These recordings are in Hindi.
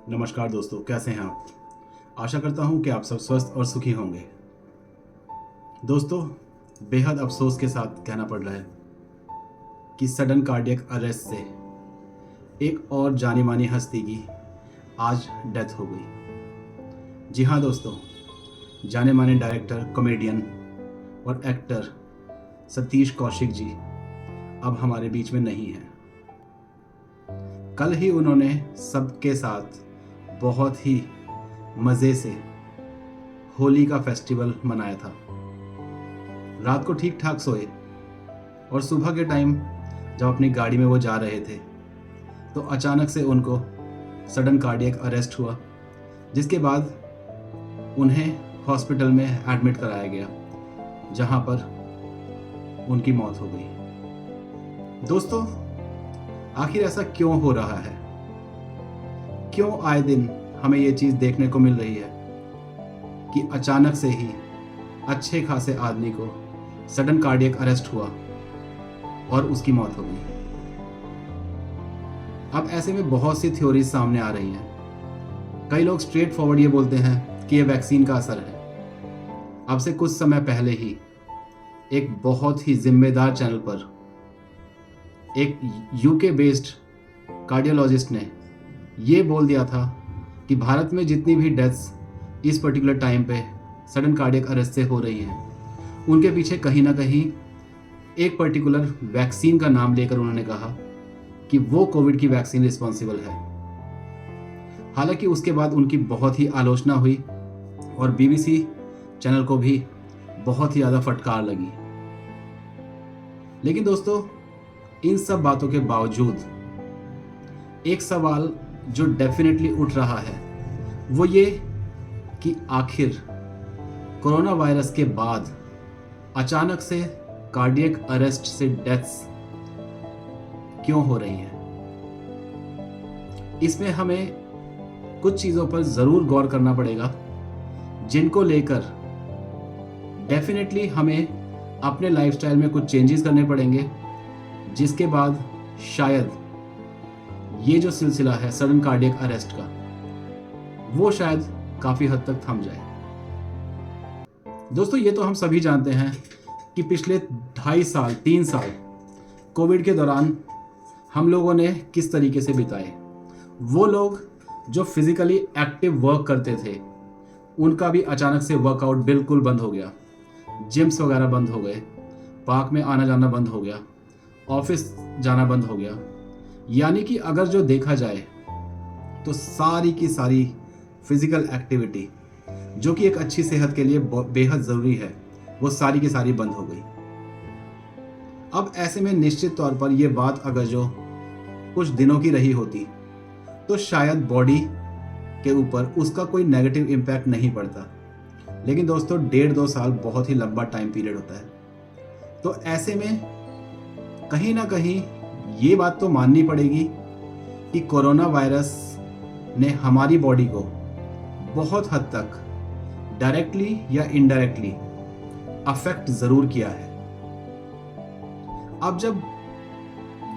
नमस्कार दोस्तों, कैसे हैं आप। आशा करता हूं कि आप सब स्वस्थ और सुखी होंगे। दोस्तों, बेहद अफसोस के साथ कहना पड़ रहा है कि सडन कार्डियक अरेस्ट से एक और जानी मानी हस्ती की आज डेथ हो गई। जी हाँ दोस्तों, जाने माने डायरेक्टर, कॉमेडियन और एक्टर सतीश कौशिक जी अब हमारे बीच में नहीं हैं। कल ही उन्होंने सबके साथ बहुत ही मज़े से होली का फेस्टिवल मनाया था। रात को ठीक ठाक सोए और सुबह के टाइम जब अपनी गाड़ी में वो जा रहे थे तो अचानक से उनको सडन कार्डियक अरेस्ट हुआ, जिसके बाद उन्हें हॉस्पिटल में एडमिट कराया गया, जहां पर उनकी मौत हो गई। दोस्तों, आखिर ऐसा क्यों हो रहा है? क्यों आए दिन हमें ये चीज़ देखने को मिल रही है कि अचानक से ही अच्छे खासे आदमी को सडन कार्डियक अरेस्ट हुआ और उसकी मौत हो गई। अब ऐसे में बहुत सी थ्योरीज सामने आ रही हैं। कई लोग स्ट्रेट फॉरवर्ड ये बोलते हैं कि ये वैक्सीन का असर है। अब से कुछ समय पहले ही एक बहुत ही जिम्मेदार चैनल पर एक यूके बेस्ड कार्डियोलॉजिस्ट ने ये बोल दिया था कि भारत में जितनी भी डेथ्स इस पर्टिकुलर टाइम पे सडन कार्डियक अरेस्ट से हो रही हैं, उनके पीछे कहीं ना कहीं एक पर्टिकुलर वैक्सीन का नाम लेकर उन्होंने कहा कि वो कोविड की वैक्सीन रिस्पॉन्सिबल है। हालांकि उसके बाद उनकी बहुत ही आलोचना हुई और बीबीसी चैनल को भी बहुत ही ज़्यादा फटकार लगी। लेकिन दोस्तों, इन सब बातों के बावजूद एक सवाल जो डेफिनेटली उठ रहा है वो ये कि आखिर कोरोना वायरस के बाद अचानक से कार्डियक अरेस्ट से डेथ्स क्यों हो रही हैं। इसमें हमें कुछ चीज़ों पर ज़रूर गौर करना पड़ेगा, जिनको लेकर डेफिनेटली हमें अपने लाइफस्टाइल में कुछ चेंजेस करने पड़ेंगे, जिसके बाद शायद ये जो सिलसिला है सडन कार्डियक अरेस्ट का, वो शायद काफ़ी हद तक थम जाए। दोस्तों, ये तो हम सभी जानते हैं कि पिछले 2.5 साल 3 साल कोविड के दौरान हम लोगों ने किस तरीके से बिताए। वो लोग जो फिजिकली एक्टिव वर्क करते थे, उनका भी अचानक से वर्कआउट बिल्कुल बंद हो गया। जिम्स वगैरह बंद हो गए, पार्क में आना जाना बंद हो गया, ऑफिस जाना बंद हो गया। यानी कि अगर जो देखा जाए तो सारी की सारी फिजिकल एक्टिविटी जो कि एक अच्छी सेहत के लिए बेहद ज़रूरी है, वो सारी की सारी बंद हो गई। अब ऐसे में निश्चित तौर पर यह बात अगर जो कुछ दिनों की रही होती तो शायद बॉडी के ऊपर उसका कोई नेगेटिव इम्पैक्ट नहीं पड़ता। लेकिन दोस्तों, 1.5-2 साल बहुत ही लंबा टाइम पीरियड होता है। तो ऐसे में कहीं ना कहीं ये बात तो माननी पड़ेगी कि कोरोना वायरस ने हमारी बॉडी को बहुत हद तक डायरेक्टली या इनडायरेक्टली अफेक्ट ज़रूर किया है। अब जब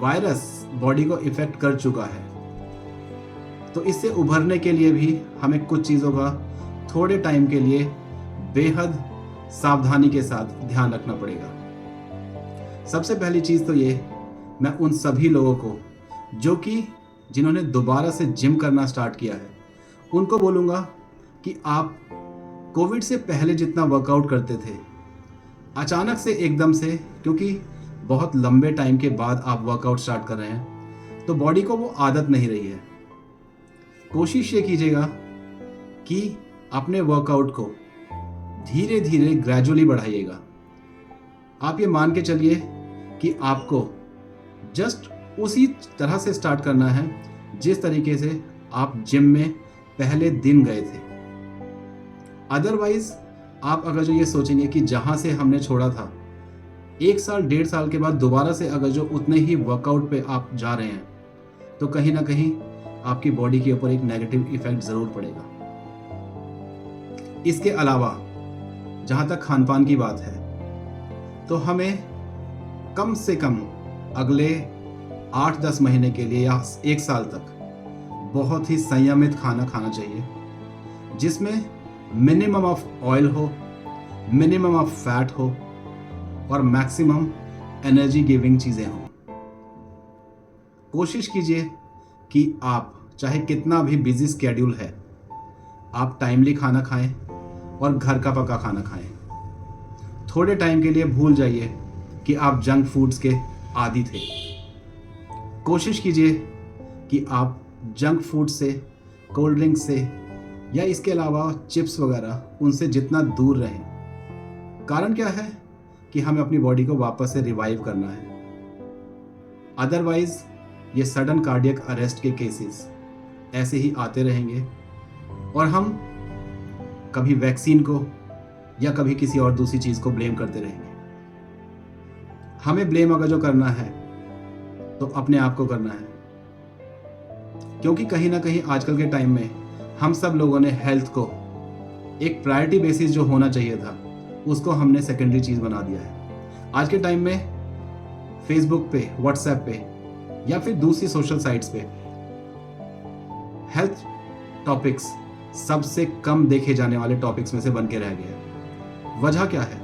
वायरस बॉडी को इफेक्ट कर चुका है तो इससे उभरने के लिए भी हमें कुछ चीज़ों का थोड़े टाइम के लिए बेहद सावधानी के साथ ध्यान रखना पड़ेगा। सबसे पहली चीज़ तो ये, मैं उन सभी लोगों को जो कि जिन्होंने दोबारा से जिम करना स्टार्ट किया है, उनको बोलूँगा कि आप कोविड से पहले जितना वर्कआउट करते थे, अचानक से एकदम से, क्योंकि बहुत लंबे टाइम के बाद आप वर्कआउट स्टार्ट कर रहे हैं, तो बॉडी को वो आदत नहीं रही है। कोशिश ये कीजिएगा कि अपने वर्कआउट को धीरे धीरे ग्रेजुअली बढ़ाइएगा। आप ये मान के चलिए कि आपको जस्ट उसी तरह से स्टार्ट करना है जिस तरीके से आप जिम में पहले दिन गए थे। अदरवाइज आप अगर जो ये सोचेंगे कि जहाँ से हमने छोड़ा था 1 साल 1.5 साल के बाद दोबारा से अगर जो उतने ही वर्कआउट पे आप जा रहे हैं, तो कहीं ना कहीं आपकी बॉडी के ऊपर एक नेगेटिव इफेक्ट ज़रूर पड़ेगा। इसके अलावा जहाँ तक खान पान की बात है, तो हमें कम से कम अगले 8-10 महीने के लिए या 1 साल तक बहुत ही संयमित खाना खाना चाहिए, जिसमें मिनिमम ऑफ ऑयल हो, मिनिमम ऑफ फैट हो और मैक्सिमम एनर्जी गिविंग चीज़ें हों। कोशिश कीजिए कि आप चाहे कितना भी बिजी स्केड्यूल है, आप टाइमली खाना खाएं और घर का पका खाना खाएं। थोड़े टाइम के लिए भूल जाइए कि आप जंक फूड्स के आदी थे। कोशिश कीजिए कि आप जंक फूड से, कोल्ड ड्रिंक से या इसके अलावा चिप्स वगैरह उनसे जितना दूर रहें। कारण क्या है कि हमें अपनी बॉडी को वापस से रिवाइव करना है। अदरवाइज ये सडन कार्डियक अरेस्ट के केसेस ऐसे ही आते रहेंगे और हम कभी वैक्सीन को या कभी किसी और दूसरी चीज़ को ब्लेम करते रहेंगे। हमें ब्लेम अगर जो करना है तो अपने आप को करना है, क्योंकि कहीं ना कहीं आजकल के टाइम में हम सब लोगों ने हेल्थ को एक प्रायोरिटी बेसिस जो होना चाहिए था उसको हमने सेकेंडरी चीज़ बना दिया है। आज के टाइम में फेसबुक पे, व्हाट्सएप पे या फिर दूसरी सोशल साइट्स पे हेल्थ टॉपिक्स सबसे कम देखे जाने वाले टॉपिक्स में से बन के रह गया। वजह क्या है?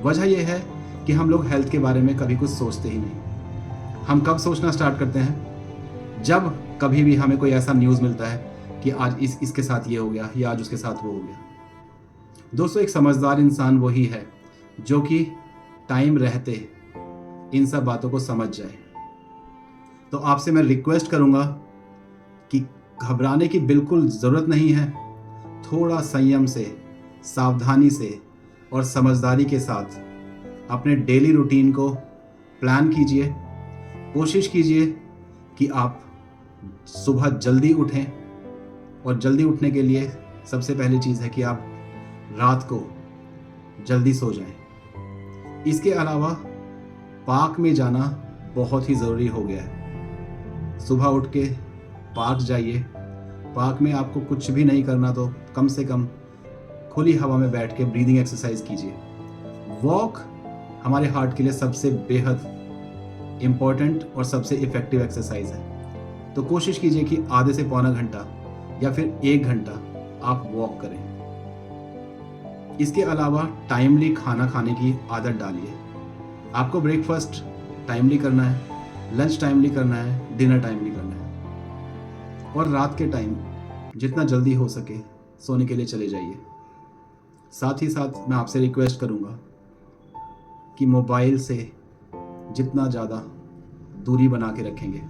वजह यह है कि हम लोग हेल्थ के बारे में कभी कुछ सोचते ही नहीं। हम कब सोचना स्टार्ट करते हैं? जब कभी भी हमें कोई ऐसा न्यूज़ मिलता है कि आज इसके साथ ये हो गया या आज उसके साथ वो हो गया। दोस्तों, एक समझदार इंसान वही है जो कि टाइम रहते इन सब बातों को समझ जाए। तो आपसे मैं रिक्वेस्ट करूंगा कि घबराने की बिल्कुल ज़रूरत नहीं है। थोड़ा संयम से, सावधानी से और समझदारी के साथ अपने डेली रूटीन को प्लान कीजिए। कोशिश कीजिए कि आप सुबह जल्दी उठें, और जल्दी उठने के लिए सबसे पहली चीज़ है कि आप रात को जल्दी सो जाएं। इसके अलावा पार्क में जाना बहुत ही ज़रूरी हो गया है। सुबह उठ के पार्क जाइए। पार्क में आपको कुछ भी नहीं करना तो कम से कम खुली हवा में बैठ के ब्रीदिंग एक्सरसाइज कीजिए। वॉक हमारे हार्ट के लिए सबसे बेहद इम्पॉर्टेंट और सबसे इफ़ेक्टिव एक्सरसाइज है। तो कोशिश कीजिए कि आधे से पौना घंटा या फिर 1 घंटा आप वॉक करें। इसके अलावा टाइमली खाना खाने की आदत डालिए। आपको ब्रेकफास्ट टाइमली करना है, लंच टाइमली करना है, डिनर टाइमली करना है, और रात के टाइम जितना जल्दी हो सके सोने के लिए चले जाइए। साथ ही साथ मैं आपसे रिक्वेस्ट करूँगा कि मोबाइल से जितना ज़्यादा दूरी बना के रखेंगे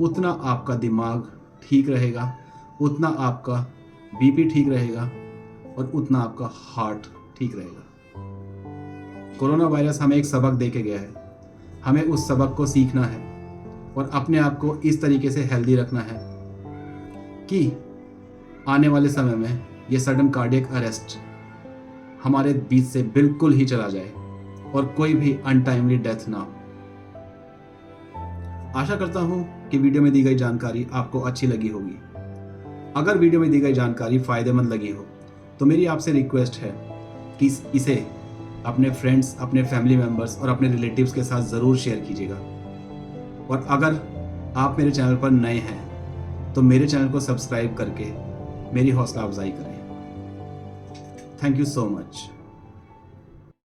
उतना आपका दिमाग ठीक रहेगा, उतना आपका बीपी ठीक रहेगा और उतना आपका हार्ट ठीक रहेगा। कोरोना वायरस हमें एक सबक दे के गया है। हमें उस सबक को सीखना है और अपने आप को इस तरीके से हेल्दी रखना है कि आने वाले समय में ये सडन कार्डियक अरेस्ट हमारे बीच से बिल्कुल ही चला जाए और कोई भी अनटाइमली डेथ ना हो। आशा करता हूं कि वीडियो में दी गई जानकारी आपको अच्छी लगी होगी। अगर वीडियो में दी गई जानकारी फ़ायदेमंद लगी हो तो मेरी आपसे रिक्वेस्ट है कि इसे अपने फ्रेंड्स, अपने फैमिली मेम्बर्स और अपने रिलेटिव्स के साथ ज़रूर शेयर कीजिएगा। और अगर आप मेरे चैनल पर नए हैं तो मेरे चैनल को सब्सक्राइब करके मेरी हौसला अफजाई करें। Thank you so much.